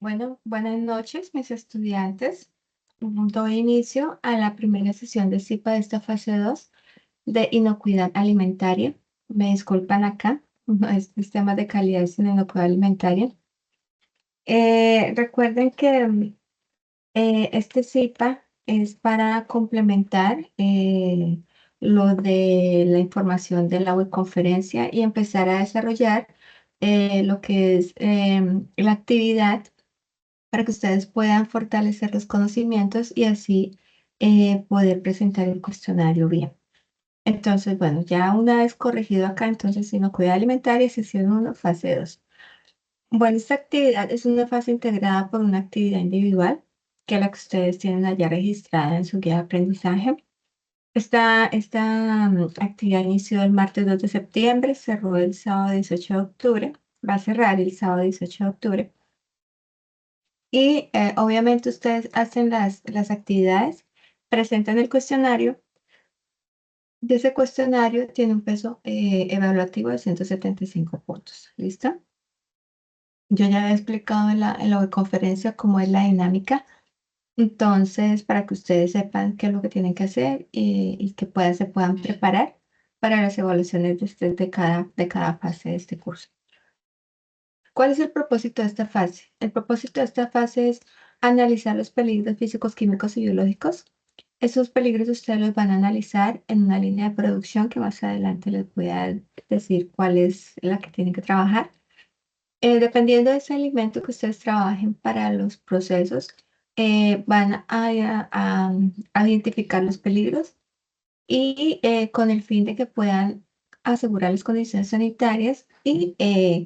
Bueno, buenas noches, mis estudiantes. Doy inicio a la primera sesión de CIPA de esta fase 2 de inocuidad alimentaria. Me disculpan acá, no es sistemas de calidad, sino inocuidad alimentaria. Recuerden que este CIPA es para complementar lo de la información de la webconferencia y empezar a desarrollar lo que es la actividad para que ustedes puedan fortalecer los conocimientos y así poder presentar el cuestionario bien. Entonces, bueno, ya una vez corregido acá, entonces inocuidad alimentaria, sesión 1, fase 2. Bueno, esta actividad es una fase integrada por una actividad individual, que es la que ustedes tienen allá registrada en su guía de aprendizaje. Esta actividad inició el martes 2 de septiembre, cerró el sábado 18 de octubre, va a cerrar el sábado 18 de octubre. Y obviamente ustedes hacen las actividades, presentan el cuestionario. De ese cuestionario tiene un peso evaluativo de 175 puntos. ¿Listo? Yo ya he explicado en la conferencia cómo es la dinámica. Entonces, para que ustedes sepan qué es lo que tienen que hacer y que se puedan preparar para las evaluaciones de cada fase de este curso. ¿Cuál es el propósito de esta fase? El propósito de esta fase es analizar los peligros físicos, químicos y biológicos. Esos peligros ustedes los van a analizar en una línea de producción que más adelante les voy a decir cuál es la que tienen que trabajar. Dependiendo de ese alimento que ustedes trabajen para los procesos, van a identificar los peligros y con el fin de que puedan asegurar las condiciones sanitarias y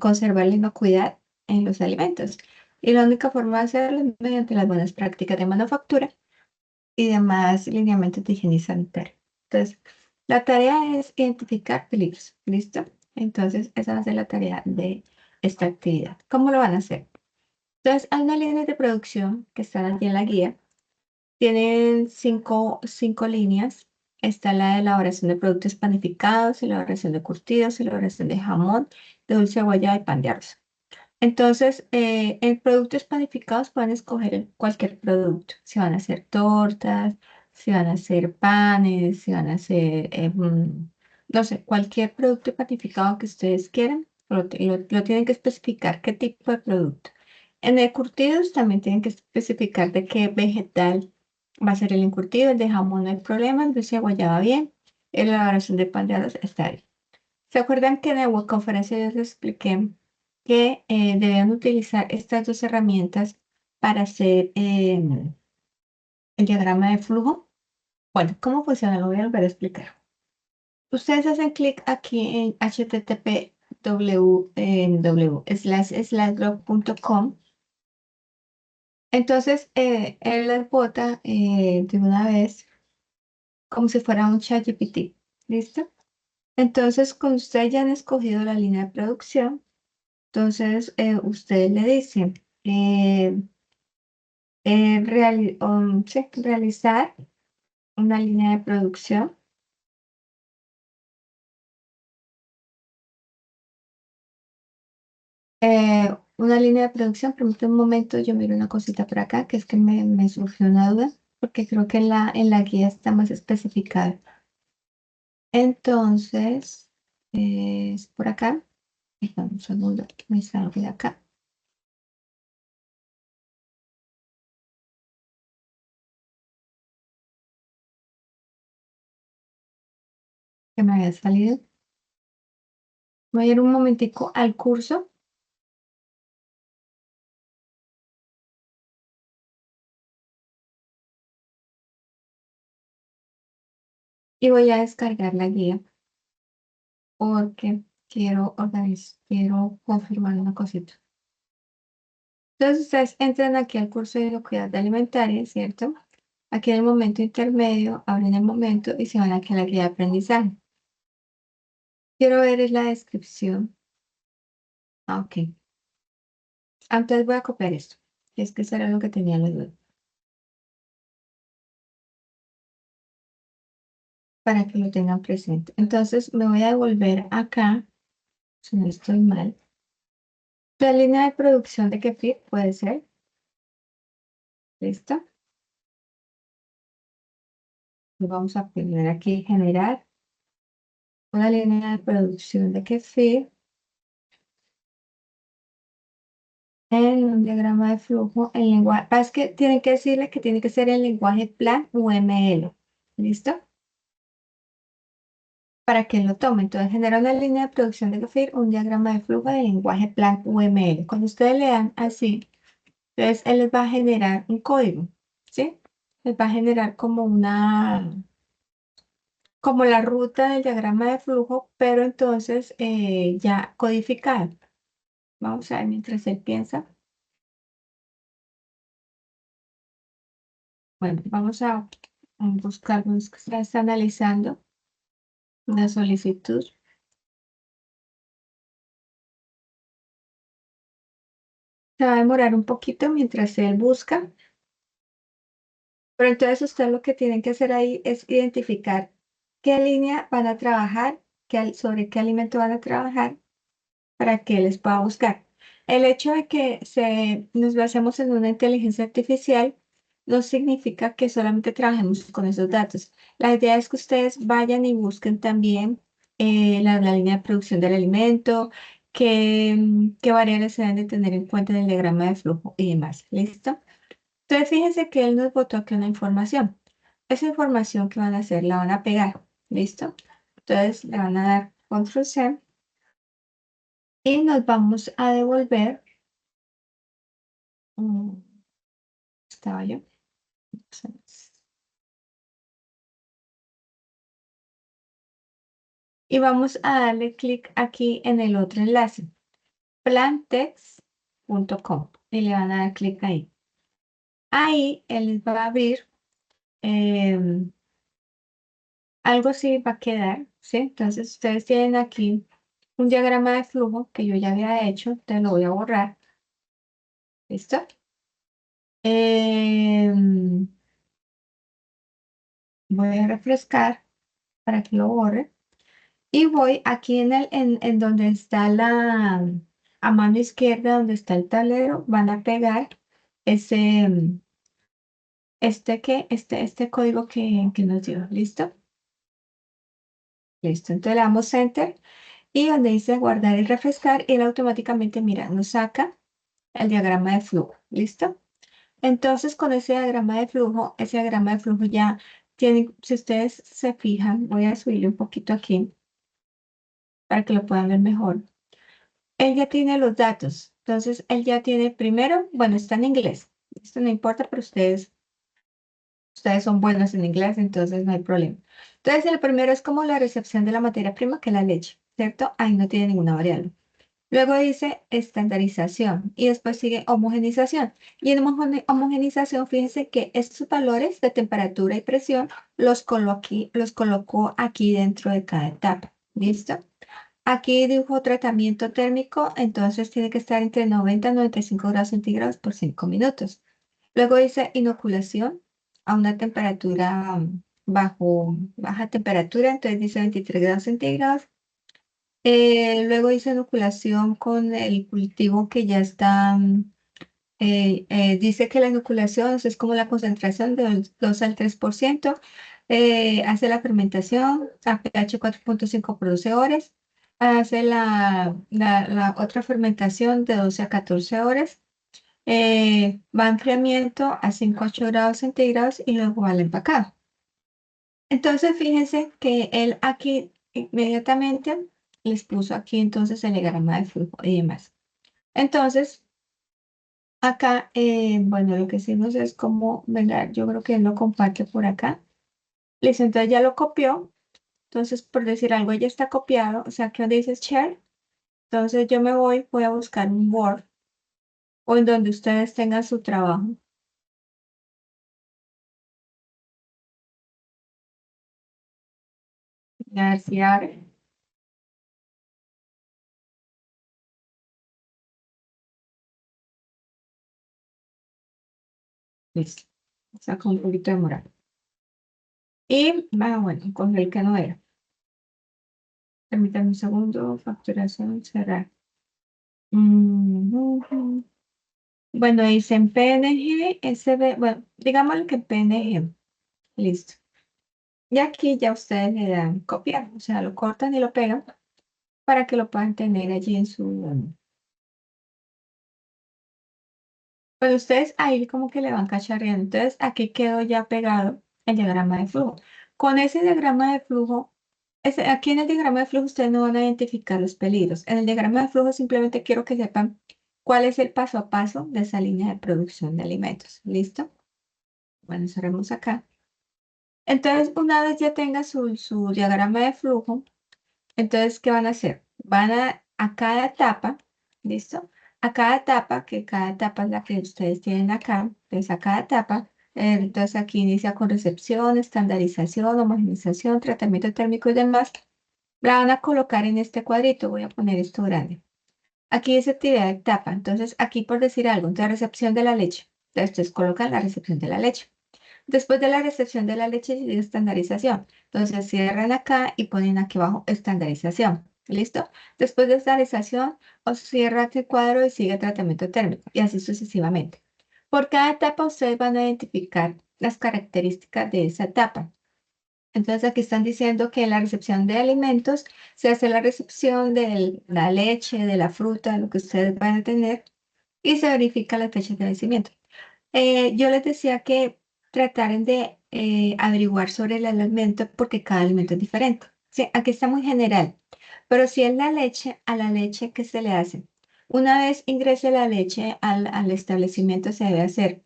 conservar la inocuidad en los alimentos. Y la única forma de hacerlo es mediante las buenas prácticas de manufactura y demás lineamientos de higiene sanitaria. Entonces, la tarea es identificar peligros. ¿Listo? Entonces, esa va a ser la tarea de esta actividad. ¿Cómo lo van a hacer? Entonces, hay unas líneas de producción que están aquí en la guía. Tienen cinco líneas. Está la de elaboración de productos panificados, elaboración de curtidos, elaboración de jamón, de dulce de guayaba y pan de arroz. Entonces, en productos panificados pueden escoger cualquier producto. Si van a hacer tortas, si van a hacer panes, si van a hacer, no sé, cualquier producto panificado que ustedes quieran, lo tienen que especificar qué tipo de producto. En el curtidos también tienen que especificar de qué vegetal va a ser el encurtido. El de jamón no hay problema, el dulce de guayaba bien, la elaboración de pan de arroz está bien. ¿Se acuerdan que en la web conferencia yo les expliqué que debían utilizar estas dos herramientas para hacer el diagrama de flujo? Bueno, ¿cómo funciona? Lo voy a volver a explicar. Ustedes hacen clic aquí en http://blog.com. Entonces, él les bota de una vez como si fuera un ChatGPT. ¿Listo? Entonces, con ustedes ya han escogido la línea de producción. Entonces, usted le dice, sí, realizar una línea de producción. Una línea de producción, permítame un momento, yo miro una cosita por acá, que es que me surgió una duda, porque creo que en la guía está más especificada. Entonces, es por acá. Déjame un segundo, me salgo de acá, que me había salido. Voy a ir un momentico al curso y voy a descargar la guía. Porque quiero confirmar una cosita. Entonces, ustedes entran aquí al curso de inocuidad alimentaria, ¿cierto? Aquí en el momento intermedio, abren el momento y se van aquí a la guía de aprendizaje. Quiero ver es la descripción. Ah, ok. Entonces voy a copiar esto. Es que eso era lo que tenía la duda. Para que lo tengan presente. Entonces me voy a devolver acá, si no estoy mal. La línea de producción de Kefir puede ser. ¿Listo? Y vamos a poner aquí generar una línea de producción de kefir en un diagrama de flujo en lenguaje. Es que tienen que decirle que tiene que ser en lenguaje plan UML. ¿Listo? Para que lo tome. Entonces, genera una línea de producción de kefir, un diagrama de flujo de lenguaje plan UML. Cuando ustedes lean así, entonces él les va a generar un código, ¿sí? Les va a generar como la ruta del diagrama de flujo, pero entonces ya codificado. Vamos a ver mientras él piensa. Bueno, vamos a buscar, está analizando una solicitud. Se va a demorar un poquito mientras él busca, pero entonces usted lo que tienen que hacer ahí es identificar qué línea van a trabajar, sobre qué alimento van a trabajar para que les pueda buscar. El hecho de que nos basemos en una inteligencia artificial no significa que solamente trabajemos con esos datos. La idea es que ustedes vayan y busquen también la línea de producción del alimento, qué variables se deben de tener en cuenta en el diagrama de flujo y demás. ¿Listo? Entonces fíjense que él nos botó aquí una información. Esa información que van a hacer la van a pegar. ¿Listo? Entonces le van a dar control C y nos vamos a devolver. mm, Estaba yo. Y vamos a darle clic aquí en el otro enlace, plantex.com. Y le van a dar clic ahí. Ahí él les va a abrir algo así va a quedar, ¿sí? Entonces ustedes tienen aquí un diagrama de flujo que yo ya había hecho, te lo voy a borrar. ¿Listo? Em, Voy a refrescar para que lo borre. Y voy aquí en donde está a mano izquierda, donde está el tablero, van a pegar ese, este código que nos dio. ¿Listo? Listo. Entonces le damos Enter y donde dice guardar y refrescar, él automáticamente, mira, nos saca el diagrama de flujo. ¿Listo? Entonces con ese diagrama de flujo ya tiene, si ustedes se fijan, voy a subirle un poquito aquí para que lo puedan ver mejor. Él ya tiene los datos. Entonces, él ya tiene primero, bueno, está en inglés. Esto no importa, pero ustedes son buenos en inglés, entonces no hay problema. Entonces, el primero es como la recepción de la materia prima, que es la leche, ¿cierto? Ahí no tiene ninguna variable. Luego dice estandarización y después sigue homogenización. Y en homogenización, fíjense que estos valores de temperatura y presión los colocó aquí dentro de cada etapa. ¿Listo? Aquí dijo tratamiento térmico, entonces tiene que estar entre 90 y 95 grados centígrados por 5 minutos. Luego dice inoculación a una temperatura baja temperatura, entonces dice 23 grados centígrados. Luego dice inoculación con el cultivo que ya está, dice que la inoculación es como la concentración del 2 al 3%, hace la fermentación a pH 4,5 por 12 horas, hace la otra fermentación de 12 a 14 horas, va a enfriamiento a 5 a 8 grados centígrados y luego va al empacado. Entonces, fíjense que él aquí inmediatamente les puso aquí entonces el diagrama de flujo y demás. Entonces, acá, bueno, lo que hicimos es como, venga, yo creo que él lo comparte por acá. Listo, entonces ya lo copió. Entonces, por decir algo, ya está copiado. O sea, que donde dice share. Entonces yo voy a buscar un Word o en donde ustedes tengan su trabajo. A ver si abre. Listo. Sacó un poquito de morado. Y, bueno, con el que no era. Permítanme un segundo. Facturación, cerrar. Ujú. Bueno, dicen PNG, SB, bueno, digámoslo que PNG, listo. Y aquí ya ustedes le dan copiar, o sea, lo cortan y lo pegan para que lo puedan tener allí en su... Pues ustedes ahí como que le van cacharreando. Entonces aquí quedó ya pegado el diagrama de flujo. Con ese diagrama de flujo, aquí en el diagrama de flujo ustedes no van a identificar los peligros. En el diagrama de flujo simplemente quiero que sepan cuál es el paso a paso de esa línea de producción de alimentos. ¿Listo? Bueno, cerremos acá. Entonces, una vez ya tenga su diagrama de flujo, entonces, ¿qué van a hacer? Van a cada etapa, ¿listo? A cada etapa, que cada etapa es la que ustedes tienen acá, entonces a cada etapa, entonces aquí inicia con recepción, estandarización, homogenización, tratamiento térmico y demás. La van a colocar en este cuadrito, voy a poner esto grande. Aquí dice actividad de etapa, entonces aquí por decir algo, entonces recepción de la leche. Entonces ustedes colocan la recepción de la leche. Después de la recepción de la leche sigue estandarización. Entonces cierran acá y ponen aquí abajo estandarización. ¿Listo? Después de estandarización, os cierra este cuadro y sigue tratamiento térmico y así sucesivamente. Por cada etapa ustedes van a identificar las características de esa etapa. Entonces aquí están diciendo que en la recepción de alimentos se hace la recepción de la leche, de la fruta, de lo que ustedes van a tener y se verifica la fecha de vencimiento. Yo les decía que trataran de averiguar sobre el alimento porque cada alimento es diferente. Sí, aquí está muy general, pero si es la leche, a la leche, ¿qué se le hace? Una vez ingrese la leche al establecimiento se debe hacer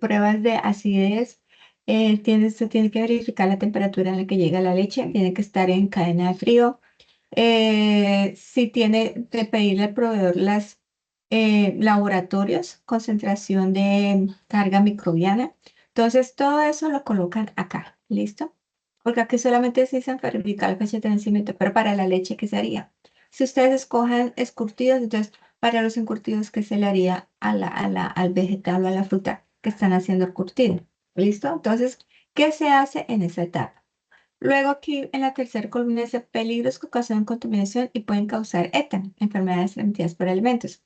pruebas de acidez. Se tiene que verificar la temperatura en la que llega la leche, tiene que estar en cadena de frío. Si tiene que pedirle al proveedor las laboratorios, concentración de carga microbiana. Entonces, todo eso lo colocan acá, ¿listo? Porque aquí solamente se dicen verificar la fecha de vencimiento, pero para la leche, ¿qué se haría? Si ustedes escojan escurtidos, entonces, para los encurtidos, ¿qué se le haría al vegetal o a la fruta que están haciendo el curtido? ¿Listo? Entonces, ¿qué se hace en esa etapa? Luego aquí en la tercera columna dice peligros que ocasionan contaminación y pueden causar ETA, enfermedades transmitidas por alimentos.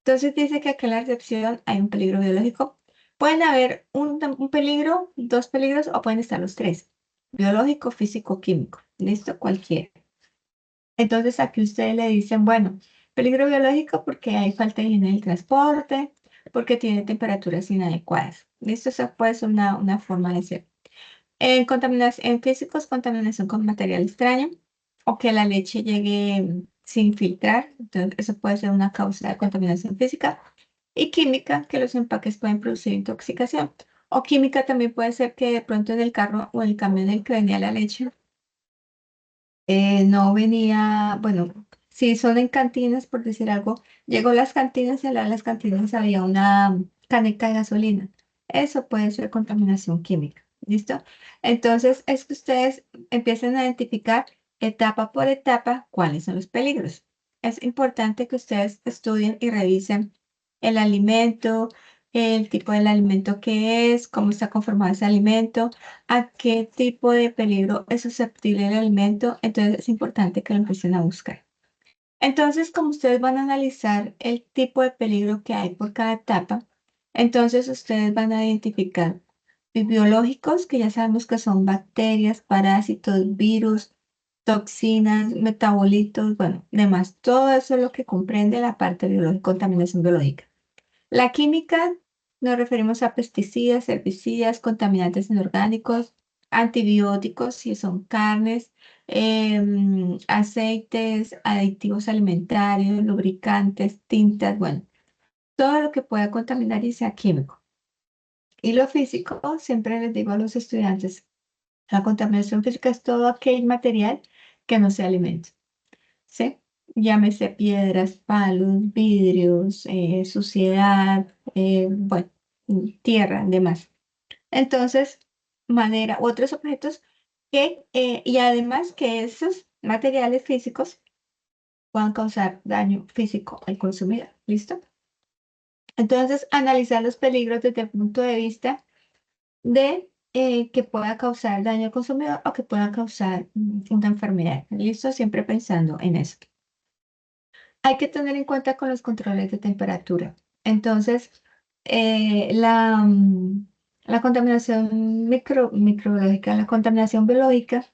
Entonces dice que aquí en la recepción hay un peligro biológico. Pueden haber un peligro, dos peligros o pueden estar los tres. Biológico, físico, químico. ¿Listo? Cualquiera. Entonces aquí ustedes le dicen, bueno, peligro biológico porque hay falta de higiene del transporte, porque tiene temperaturas inadecuadas. ¿Listo? Esa puede ser una forma de ser. En físicos, contaminación con material extraño o que la leche llegue sin filtrar. Entonces, eso puede ser una causa de contaminación física. Y química, que los empaques pueden producir intoxicación. O química también puede ser que de pronto en el carro o en el camión en el que venía la leche no venía, bueno, si son en cantinas, por decir algo, llegó las cantinas y al lado de las cantinas había una caneca de gasolina. Eso puede ser contaminación química. ¿Listo? Entonces, es que ustedes empiecen a identificar etapa por etapa cuáles son los peligros. Es importante que ustedes estudien y revisen el alimento, el tipo del alimento que es, cómo está conformado ese alimento, a qué tipo de peligro es susceptible el alimento, entonces es importante que lo empiecen a buscar. Entonces, como ustedes van a analizar el tipo de peligro que hay por cada etapa, entonces ustedes van a identificar biológicos, que ya sabemos que son bacterias, parásitos, virus, toxinas, metabolitos, bueno, demás. Todo eso es lo que comprende la parte biológica, contaminación biológica. La química nos referimos a pesticidas, herbicidas, contaminantes inorgánicos, antibióticos, si son carnes, aceites, aditivos alimentarios, lubricantes, tintas, bueno, todo lo que pueda contaminar y sea químico. Y lo físico, siempre les digo a los estudiantes, la contaminación física es todo aquel material que no sea alimento. ¿Sí? Llámese piedras, palos, vidrios, suciedad, bueno, tierra, demás. Entonces, madera, otros objetos y además que esos materiales físicos puedan causar daño físico al consumidor. ¿Listo? Entonces, analizar los peligros desde el punto de vista de que pueda causar daño al consumidor o que pueda causar una enfermedad. ¿Listo? Siempre pensando en eso. Hay que tener en cuenta con los controles de temperatura. Entonces, la contaminación microbiológica, la contaminación biológica,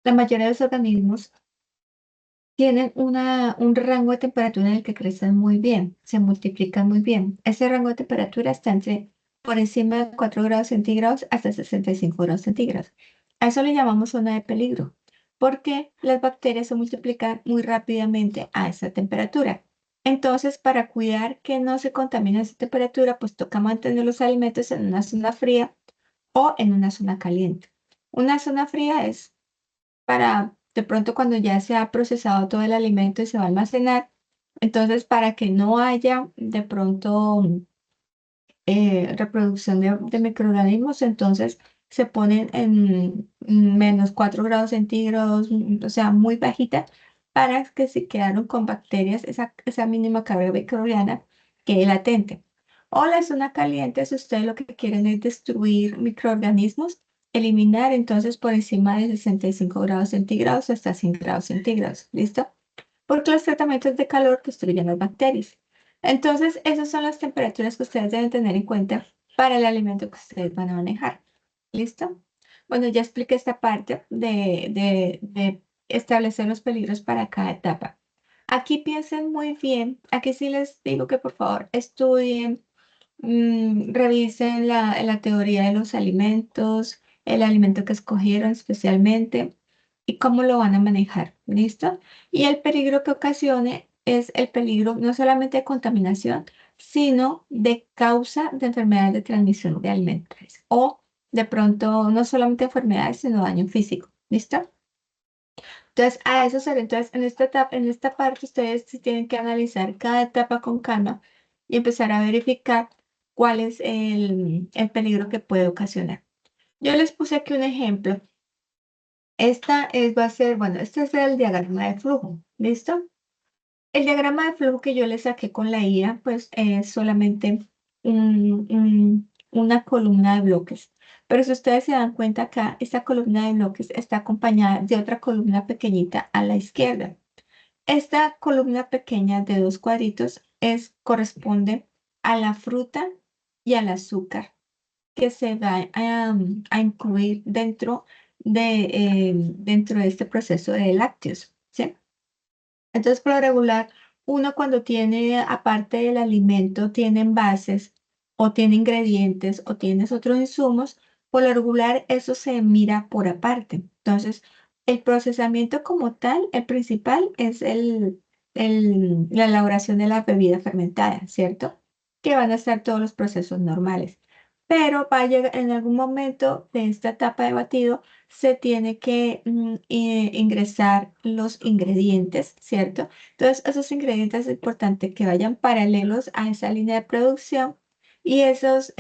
la mayoría de los organismos tienen un rango de temperatura en el que crecen muy bien, se multiplican muy bien. Ese rango de temperatura está entre por encima de 4 grados centígrados hasta 65 grados centígrados. A eso le llamamos zona de peligro, porque las bacterias se multiplican muy rápidamente a esa temperatura. Entonces, para cuidar que no se contamine esa temperatura, pues toca mantener los alimentos en una zona fría o en una zona caliente. Una zona fría es para de pronto cuando ya se ha procesado todo el alimento y se va a almacenar, entonces para que no haya de pronto reproducción de microorganismos, entonces se ponen en menos 4 grados centígrados, o sea, muy bajita, para que se quedaron con bacterias, esa mínima carga microbiana que es latente. O la zona caliente, si ustedes lo que quieren es destruir microorganismos, eliminar entonces por encima de 65 grados centígrados hasta 100 grados centígrados. ¿Listo? Porque los tratamientos de calor destruyen las bacterias. Entonces, esas son las temperaturas que ustedes deben tener en cuenta para el alimento que ustedes van a manejar. ¿Listo? Bueno, ya expliqué esta parte de establecer los peligros para cada etapa. Aquí piensen muy bien, aquí sí les digo que por favor estudien, revisen la teoría de los alimentos, el alimento que escogieron especialmente y cómo lo van a manejar. ¿Listo? Y el peligro que ocasione es el peligro no solamente de contaminación, sino de causa de enfermedades de transmisión de alimentos o de pronto no solamente enfermedades, sino daño físico. ¿Listo? Entonces, a eso se entonces en esta etapa, en esta parte ustedes sí tienen que analizar cada etapa con calma y empezar a verificar cuál es el peligro que puede ocasionar. Yo les puse aquí un ejemplo. Va a ser, bueno, este es el diagrama de flujo, ¿listo? El diagrama de flujo que yo le saqué con la IA, pues es solamente una columna de bloques. Pero si ustedes se dan cuenta acá, esta columna de bloques está acompañada de otra columna pequeñita a la izquierda. Esta columna pequeña de dos cuadritos corresponde a la fruta y al azúcar que se va a incluir dentro de este proceso de lácteos, ¿sí? Entonces, por lo regular, uno cuando tiene, aparte del alimento, tiene envases o tiene ingredientes o tienes otros insumos, por lo regular eso se mira por aparte. Entonces, el procesamiento como tal, el principal es la elaboración de la bebida fermentada, ¿cierto? Que van a ser todos los procesos normales. Pero va a llegar en algún momento de esta etapa de batido se tiene que ingresar los ingredientes, ¿cierto? Entonces, esos ingredientes es importante que vayan paralelos a esa línea de producción y esas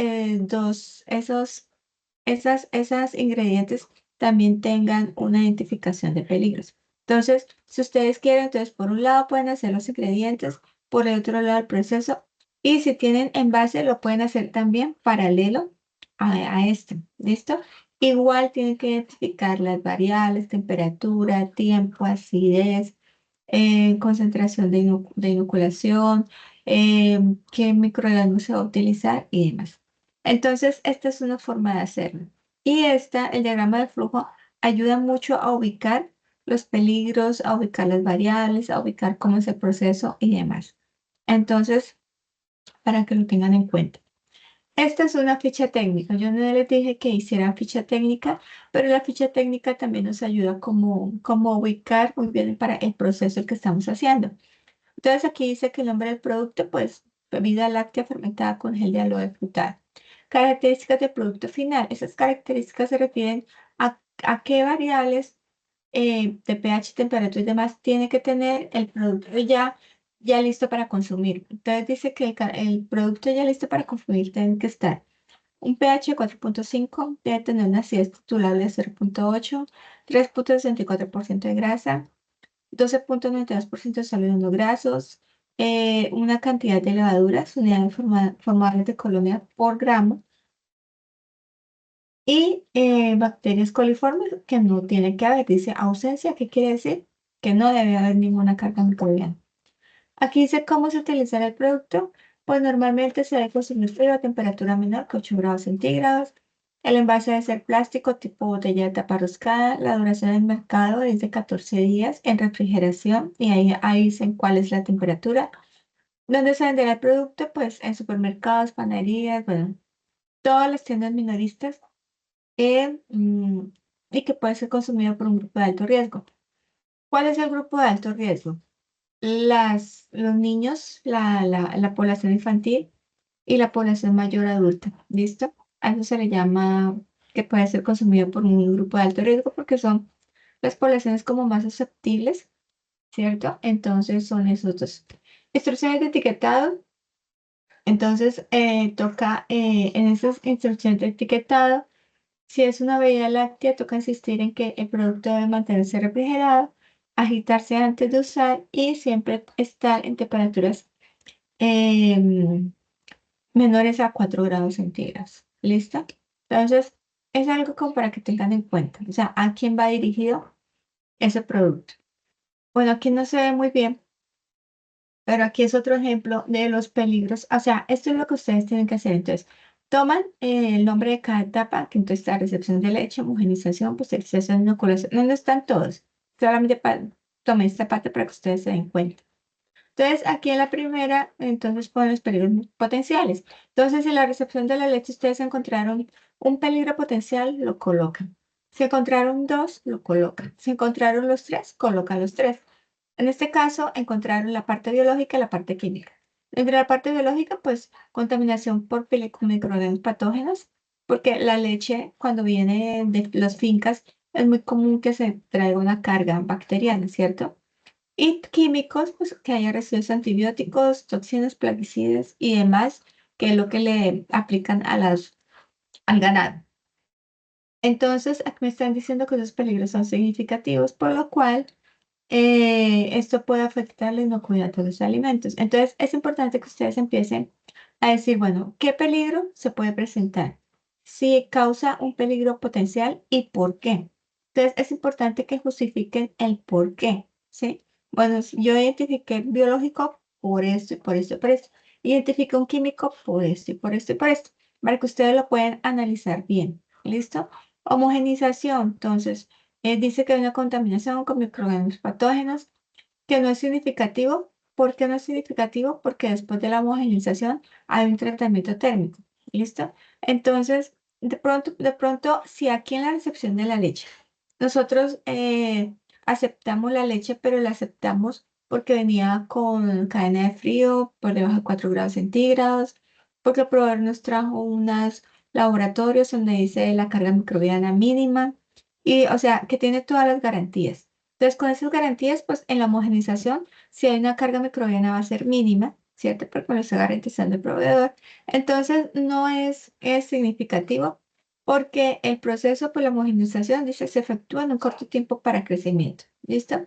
ingredientes también tengan una identificación de peligros. Entonces, si ustedes quieren, entonces por un lado pueden hacer los ingredientes, por el otro lado el proceso, y si tienen envase, lo pueden hacer también paralelo a este. ¿Listo? Igual tienen que identificar las variables, temperatura, tiempo, acidez, concentración de inoculación, qué microorganismo se va a utilizar y demás. Entonces, esta es una forma de hacerlo. Y el diagrama de flujo, ayuda mucho a ubicar los peligros, a ubicar las variables, a ubicar cómo es el proceso y demás. Entonces, para que lo tengan en cuenta. Esta es una ficha técnica. Yo no les dije que hicieran ficha técnica, pero la ficha técnica también nos ayuda como ubicar muy bien para el proceso que estamos haciendo. Entonces aquí dice que el nombre del producto, pues, bebida láctea fermentada con gel de aloe frutado. Características del producto final. Esas características se refieren a qué variables de pH, temperatura y demás tiene que tener el producto ya listo para consumir. Entonces dice que el producto ya listo para consumir tiene que estar un pH de 4.5, debe tener una acidez titular de 0.8, 3.64% de grasa, 12.92% de sólidos no grasos, una cantidad de levaduras, unidades formables de colonia por gramo, y bacterias coliformes que no tiene que haber. Dice ausencia, ¿qué quiere decir? Que no debe haber ninguna carga microbiana. Aquí dice cómo se utilizará el producto. Pues normalmente se debe consumir frío a temperatura menor que 8 grados centígrados. El envase debe ser plástico tipo botella de tapa roscada. La duración del mercado es de 14 días en refrigeración y ahí dicen cuál es la temperatura. ¿Dónde se venderá el producto? Pues en supermercados, panaderías, bueno, todas las tiendas minoristas eh, mm, y que puede ser consumido por un grupo de alto riesgo. ¿Cuál es el grupo de alto riesgo? Los niños, la población infantil y la población mayor adulta. ¿Listo? A eso se le llama que puede ser consumido por un grupo de alto riesgo porque son las poblaciones como más susceptibles, ¿cierto? Entonces son esos dos. Instrucciones de etiquetado. Entonces toca en esas instrucciones de etiquetado, si es una bebida láctea, toca insistir en que el producto debe mantenerse refrigerado, agitarse antes de usar y siempre estar en temperaturas em, menores a 4 grados centígrados. ¿Listo? Entonces, es algo como para que tengan en cuenta. O sea, ¿a quién va dirigido ese producto? Bueno, aquí no se ve muy bien, pero aquí es otro ejemplo de los peligros. O sea, esto es lo que ustedes tienen que hacer. Entonces, toman el nombre de cada etapa, que entonces está recepción de leche, homogenización, pasteurización, inoculación. No, no están todos. Solamente tomen esta parte para que ustedes se den cuenta. Entonces, aquí en la primera, entonces ponen los peligros potenciales. Entonces, en la recepción de la leche ustedes encontraron un peligro potencial, lo colocan. Si encontraron dos, lo colocan. Si encontraron los tres, colocan los tres. En este caso, encontraron la parte biológica y la parte química. Entre la parte biológica, pues, contaminación por microorganismos patógenos, porque la leche, cuando viene de las fincas, es muy común que se traiga una carga bacteriana, ¿cierto? Y químicos, pues que haya residuos antibióticos, toxinas, plaguicidas y demás, que es lo que le aplican al ganado. Entonces, aquí me están diciendo que esos peligros son significativos, por lo cual esto puede afectar la inocuidad de los alimentos. Entonces, es importante que ustedes empiecen a decir, bueno, ¿qué peligro se puede presentar? Si causa un peligro potencial y por qué. Entonces, es importante que justifiquen el por qué, ¿sí? Bueno, si yo identifiqué biológico por esto y por esto y por esto. Identifiqué un químico por esto y por esto y por esto, para que ustedes lo puedan analizar bien. ¿Listo? Homogenización. Entonces, dice que hay una contaminación con microorganismos patógenos que no es significativo. ¿Por qué no es significativo? Porque después de la homogenización hay un tratamiento térmico. ¿Listo? Entonces, de pronto, si aquí en la recepción de la leche nosotros aceptamos la leche, pero la aceptamos porque venía con cadena de frío por debajo de 4 grados centígrados, porque el proveedor nos trajo unos laboratorios donde dice la carga microbiana mínima y, o sea, que tiene todas las garantías. Entonces, con esas garantías, pues en la homogenización, si hay una carga microbiana va a ser mínima, ¿cierto? Porque me lo está garantizando el proveedor. Entonces, no es significativo porque el proceso por la homogenización dice se efectúa en un corto tiempo para crecimiento. ¿Listo?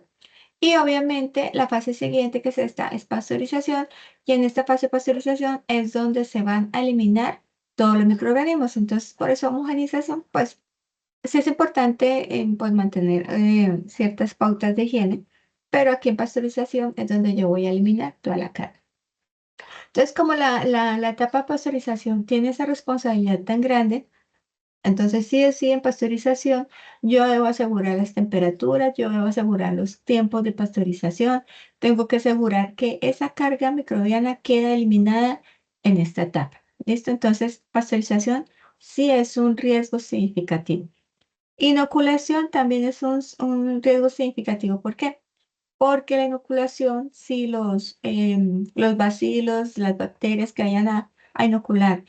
Y obviamente la fase siguiente que se está es pasteurización y en esta fase de pasteurización es donde se van a eliminar todos los microorganismos. Entonces, por eso homogenización, pues sí es importante pues, mantener ciertas pautas de higiene, pero aquí en pasteurización es donde yo voy a eliminar toda la carga. Entonces, como la etapa de pasteurización tiene esa responsabilidad tan grande, entonces sí o sí en pasteurización yo debo asegurar las temperaturas, yo debo asegurar los tiempos de pasteurización, tengo que asegurar que esa carga microbiana queda eliminada en esta etapa. ¿Listo? Entonces, pasteurización sí es un riesgo significativo. Inoculación también es un riesgo significativo. ¿Por qué? Porque la inoculación, si los bacilos, las bacterias que vayan a inocular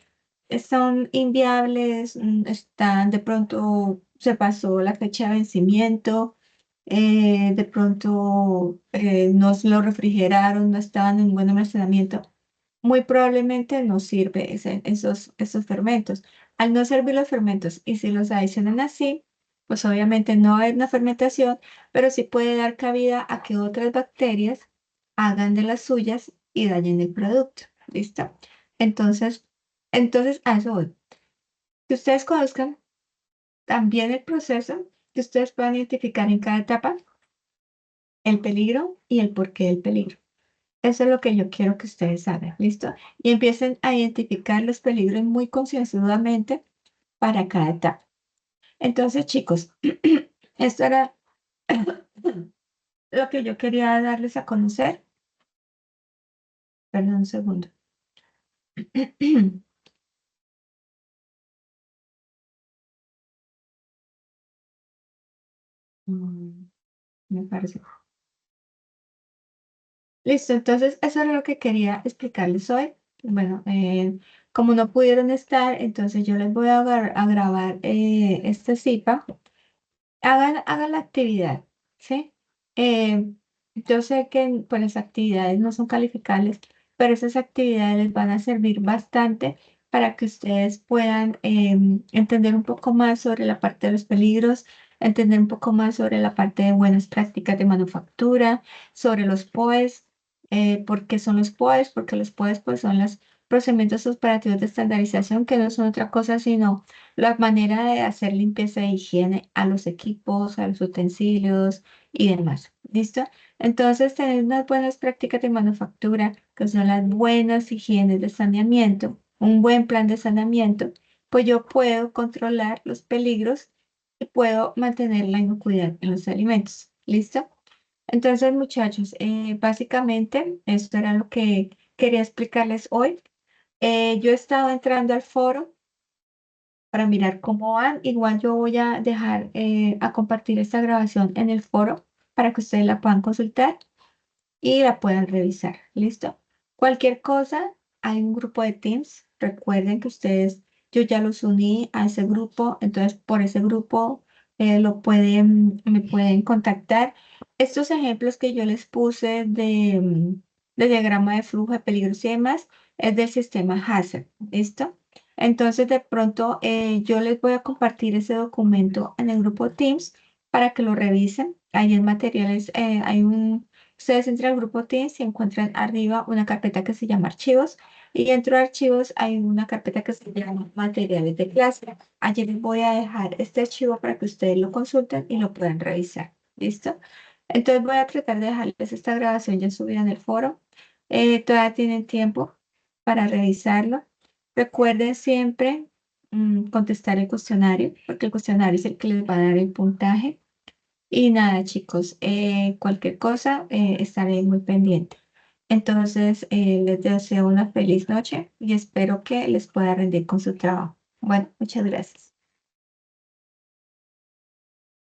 son inviables, están de pronto se pasó la fecha de vencimiento, de pronto no se lo refrigeraron, no estaban en buen almacenamiento, muy probablemente no sirve esos fermentos. Al no servir los fermentos y si los adicionan así, pues obviamente no hay una fermentación, pero sí puede dar cabida a que otras bacterias hagan de las suyas y dañen el producto. ¿Listo? Entonces, entonces, a eso voy. Que ustedes conozcan también el proceso, que ustedes puedan identificar en cada etapa el peligro y el porqué del peligro. Eso es lo que yo quiero que ustedes hagan, ¿listo? Y empiecen a identificar los peligros muy concienzudamente para cada etapa. Entonces, chicos, esto era lo que yo quería darles a conocer. Perdón un segundo. Mm, Me parece. Listo, entonces eso era lo que quería explicarles hoy. Bueno, como no pudieron estar, entonces yo les voy a grabar este CIPA. Hagan la actividad, ¿sí? Eh, yo sé que pues, las actividades no son calificables, pero esas actividades les van a servir bastante para que ustedes puedan entender un poco más sobre la parte de los peligros, entender un poco más sobre la parte de buenas prácticas de manufactura, sobre los POEs, ¿por qué son los POEs? Porque los POEs pues, son los procedimientos operativos de estandarización que no son otra cosa sino la manera de hacer limpieza e higiene a los equipos, a los utensilios y demás. ¿Listo? Entonces, tener unas buenas prácticas de manufactura, que son las buenas higienes de saneamiento, un buen plan de saneamiento, pues yo puedo controlar los peligros y puedo mantener la inocuidad en los alimentos. ¿Listo? Entonces, muchachos, básicamente esto era lo que quería explicarles hoy. Yo he estado entrando al foro para mirar cómo van. Igual yo voy a dejar a compartir esta grabación en el foro para que ustedes la puedan consultar y la puedan revisar. ¿Listo? Cualquier cosa, hay un grupo de Teams. Recuerden que ustedes, yo ya los uní a ese grupo, entonces por ese grupo me pueden contactar. Estos ejemplos que yo les puse de diagrama de flujo de peligros y demás es del sistema HACCP. ¿Listo? Entonces de pronto yo les voy a compartir ese documento en el grupo Teams para que lo revisen. Ahí en materiales hay ustedes entran al grupo Teams y encuentran arriba una carpeta que se llama archivos y dentro de archivos hay una carpeta que se llama materiales de clase. Allí les voy a dejar este archivo para que ustedes lo consulten y lo puedan revisar. ¿Listo? Entonces voy a tratar de dejarles esta grabación ya subida en el foro. Todavía tienen tiempo para revisarlo. Recuerden siempre contestar el cuestionario porque el cuestionario es el que les va a dar el puntaje. Y nada, chicos, cualquier cosa estaré muy pendiente. Entonces, les deseo una feliz noche y espero que les pueda rendir con su trabajo. Bueno, muchas gracias.